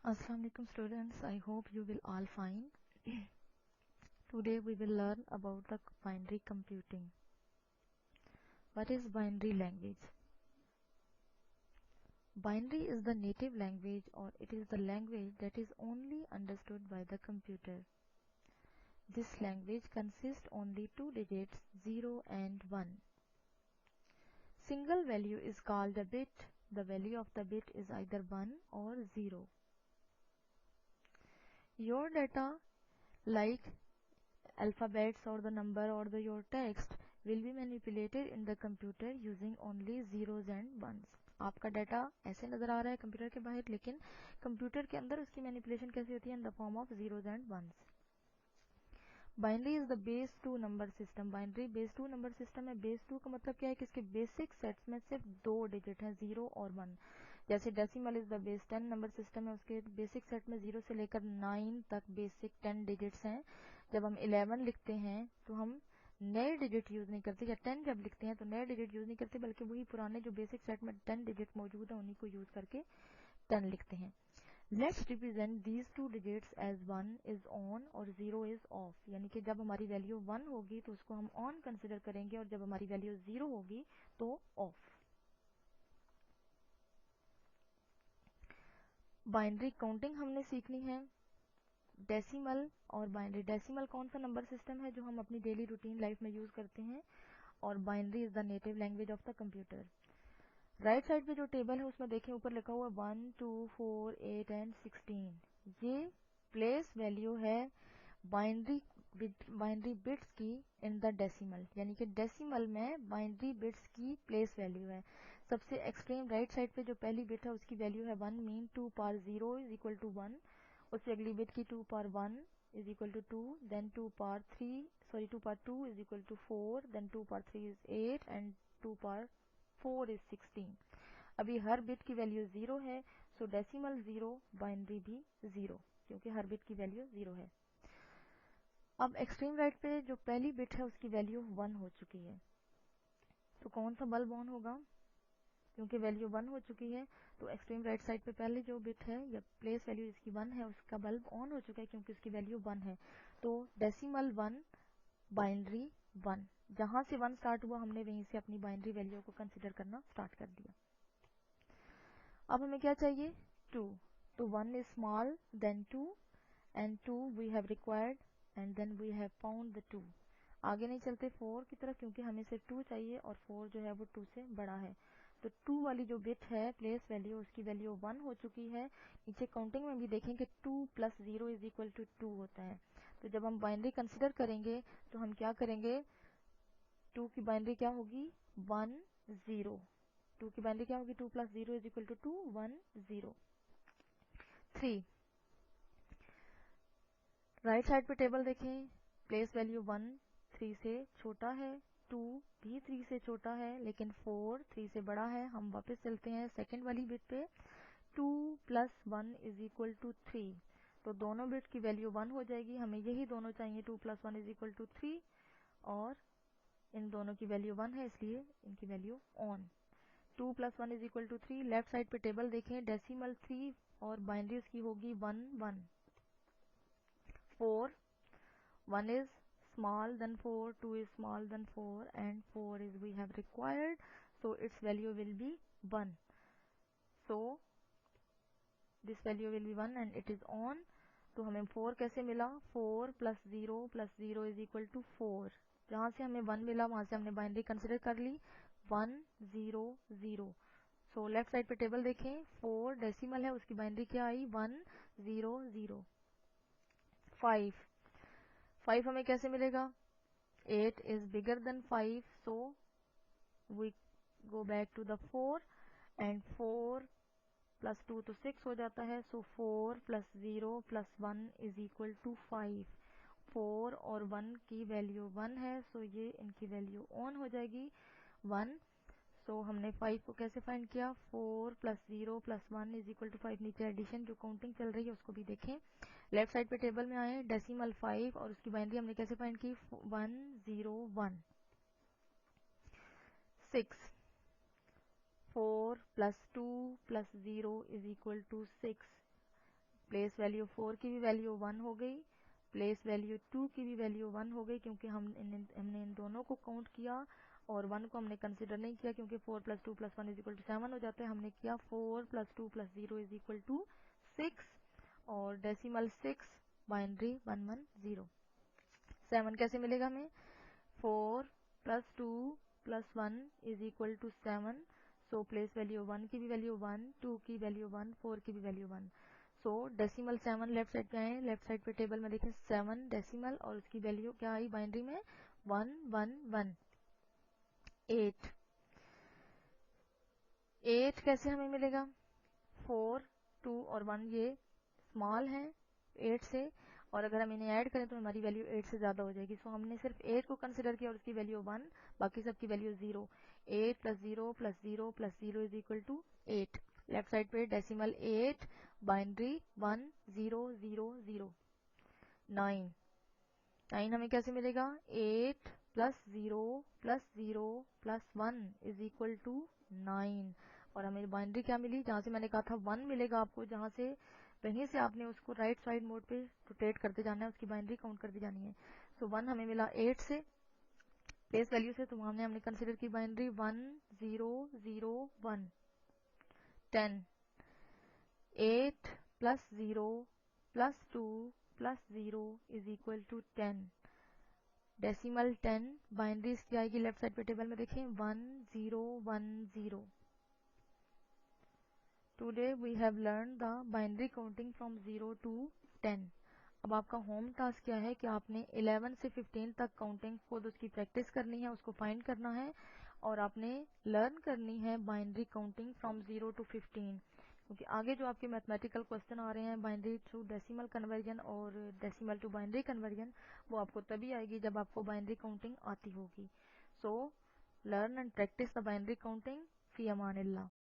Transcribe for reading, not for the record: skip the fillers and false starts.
Assalamu alaikum students, I hope you will all fine. Today we will learn about the binary computing. What is binary language? Binary is the native language, or it is the language that is only understood by the computer. This language consists only two digits 0 and 1. Single value is called a bit. The value of the bit is either 1 or 0. Your data, like alphabets or the number or your text, will be manipulated in the computer using only zeros and ones. आपका data ऐसे नजर आ रहा है computer के बाहर, लेकिन computer के अंदर उसकी मैनिपुलेशन कैसे होती है? In the form of zeros and ones. Binary is the base 2 number system. Binary base 2 number system है. बेस 2 का मतलब क्या है कि इसके बेसिक सेट्स में सिर्फ दो डिजिट हैं, 0 और 1. जैसे decimal is the base 10 number system है, उसके बेसिक सेट में 0 से लेकर 9 तक बेसिक 10 डिजिट्स हैं. जब हम 11 लिखते हैं तो हम नए डिजिट यूज नहीं करते, या 10 जब लिखते हैं तो नए डिजिट यूज नहीं करते, बल्कि वही पुराने जो बेसिक सेट में 10 डिजिट मौजूद है उन्हीं को यूज करके 10 लिखते हैं. Let's represent these two digits as 1 is on और 0 is off. यानी कि जब हमारी वैल्यू 1 होगी तो उसको हम ऑन कंसिडर करेंगे, और जब हमारी वैल्यू 0 होगी तो ऑफ. बाइनरी काउंटिंग हमने सीखनी है. डेसिमल और बाइनरी. डेसिमल कौन सा नंबर सिस्टम है जो हम अपनी डेली रूटीन लाइफ में यूज करते हैं, और binary is the native language of the computer. Right side पे जो टेबल है उसमें देखें ऊपर लिखा हुआ 1, 2, 4, 8 एंड 16. ये प्लेस वैल्यू है बाइनरी बिट्स की इन द डेसिमल. यानी कि डेसिमल में बाइनरी बिट्स की प्लेस वैल्यू है. सबसे एक्सट्रीम राइट साइड पे जो पहली बिट है उसकी वैल्यू है 1, मीन 2 पार 0 इज इक्वल टू 1. उससे अगली बिट की 2 पार 1 इज इक्वल टू 2, देन 2 पार 2 इज इक्वल टू 4, देन 2 पार 3 इज 8 एंड 2 पार 4 इज 16. अभी हर बिट की वैल्यू 0 है, सो डेसिमल 0, बाइनरी भी 0, क्योंकि हर बिट की वैल्यू 0 है. अब एक्सट्रीम राइट पे जो पहली बिट है उसकी वैल्यू 1 हो चुकी है, तो कौन सा बल्ब ऑन होगा? क्योंकि वैल्यू 1 हो चुकी है तो एक्सट्रीम राइट साइड पे पहले जो बिट है या प्लेस वैल्यू जिसकी 1 है उसका बल्ब ऑन हो चुका है, क्योंकि उसकी वैल्यू 1 है. तो डेसिमल 1, बाइनरी 1. जहां से 1 स्टार्ट हुआ हमने वहीं से अपनी बाइनरी वैल्यू को कंसिडर करना स्टार्ट कर दिया. अब हमें क्या चाहिए? 2. तो 1 is small than 2 and 2 we have required and then we have found the 2. आगे नहीं चलते 4 की तरफ, क्योंकि हमें सिर्फ 2 चाहिए और 4 जो है वो 2 से बड़ा है. तो 2 वाली जो बिट है प्लेस वैल्यू, उसकी वैल्यू 1 हो चुकी है. नीचे काउंटिंग में भी देखें कि 2 प्लस 0 इज इक्वल टू 2 होता है. तो जब हम बाइनरी कंसिडर करेंगे तो हम क्या करेंगे? 2 की बाइनरी क्या होगी? 1, 0. 2 की बाइनरी क्या होगी? 2 plus 0 is equal to 2, 1, 0. 3. Right side पे टेबल देखें. प्लेस वैल्यू 1 3 से छोटा है, 2 भी 3 से छोटा है, लेकिन 4 3 से बड़ा है. हम वापस चलते हैं सेकंड वाली बिट पे. 2 प्लस 1 इज इक्वल टू 3. तो दोनों बिट की वैल्यू 1 हो जाएगी. हमें यही दोनों चाहिए, 2 प्लस 1 इज इक्वल टू 3, और इन दोनों की वैल्यू 1 है इसलिए इनकी value on. 2 plus 1 is equal to 3. Left side पे टेबल देखें. डेसिमल 3 और बाइनरी उसकी होगी 1, 1. 4, 1 is small than 4, 2 is small than 4, and 4 is we have required, so its value will be 1. So this value will be 1 and it is on. तो हमें 4 कैसे मिला? 4 plus 0 is equal to 4. जहां से हमें 1 मिला वहां से हमने बाइनरी कंसिडर कर ली 1, 0, 0. सो लेफ्ट साइड पे टेबल देखें. 4 डेसिमल है, उसकी बाइनरी क्या आई? 1, 0, 0. 5 हमें कैसे मिलेगा? 8 is bigger than 5, so we go back to the 4, and 4 plus 2 तो 6 हो जाता है. so 4 plus 0 plus 1 is equal to 5. 4 और 1 की वैल्यू 1 है, so ये इनकी वैल्यू ऑन हो जाएगी 1. so हमने 5 को कैसे फाइंड किया? 4 plus 0 plus 1 is equal to 5. नीचे एडिशन जो काउंटिंग चल रही है उसको भी देखें. लेफ्ट साइड पे टेबल में आए. डेसिमल 5 और उसकी बाइनरी हमने कैसे फाइंड की? 1, 0, 1. 6. 4 plus 2 plus 0 is equal to 6. Place value 4 की भी वैल्यू 1 हो गई, प्लेस वैल्यू 2 की भी वैल्यू 1 हो गई, क्योंकि हमने इन दोनों को काउंट किया और 1 को हमने कंसिडर नहीं किया, क्योंकि 4 + 2 + 1 = 7 हो जाता है। हमने किया 4 + 2 + 0 = 6 और डेसिमल 6 बाइनरी 110। 7 कैसे मिलेगा हमें? 4 + 2 + 1 = 7। सो प्लेस वैल्यू 1 की भी वैल्यू 1, 2 की वैल्यू 1, 4 की भी वैल्यू 1। सो डेसिमल 7 लेफ्ट साइड पे आए, लेफ्ट साइड पे टेबल में देखें 7 डेसिमल और उसकी वैल्यू क्या आई बाइनरी में? 111। 8 8 कैसे हमें मिलेगा? 4, 2 और 1 ये स्मॉल है 8 से, और अगर हम इन्हें ऐड करें तो हमारी वैल्यू 8 से ज़्यादा हो जाएगी। सो हमने सिर्फ 8 को कंसिडर किया और उसकी वैल्यू 1, बाकी सबकी वैल्यू 0। 8 + 0 + 0 + 0 = 8। लेफ्ट साइड पे डेसिमल 8 बाइनरी 1000। 9 9 हमें कैसे मिलेगा? 8 + 0 + 0 + 1 = 9। और हमें बाइनरी क्या मिली? जहां से मैंने कहा था 1 मिलेगा आपको, जहां से वहीं से आपने उसको राइट साइड मोड पे रोटेट करते जाना है, उसकी बाइनरी काउंट करती जानी है। सो 1 हमें मिला 8 से, प्लेस वैल्यू से, तो हमने कंसिडर की बाइनरी 1001। 10 8 + 0 + 2 + 0 = 10। डेसिमल 10 बाइनरी इसकी आएगी लेफ्ट साइड पे टेबल में देखें 1010। Today we have learn the binary counting from 0 to 10। अब आपका होम टास्क क्या है कि आपने 11 से 15 तक काउंटिंग खुद उसकी प्रैक्टिस करनी है, उसको फाइंड करना है और आपने लर्न करनी है बाइनरी काउंटिंग फ्रॉम 0 to 15, क्योंकि आगे जो आपके मैथमेटिकल क्वेश्चन आ रहे हैं बाइनरी थ्रू डेसिमल कन्वर्जन और डेसिमल टू बाइनरी कन्वर्जन, वो आपको तभी आएगी जब आपको बाइनरी काउंटिंग आती होगी। So learn and practice the binary counting. Fee Aman Allah.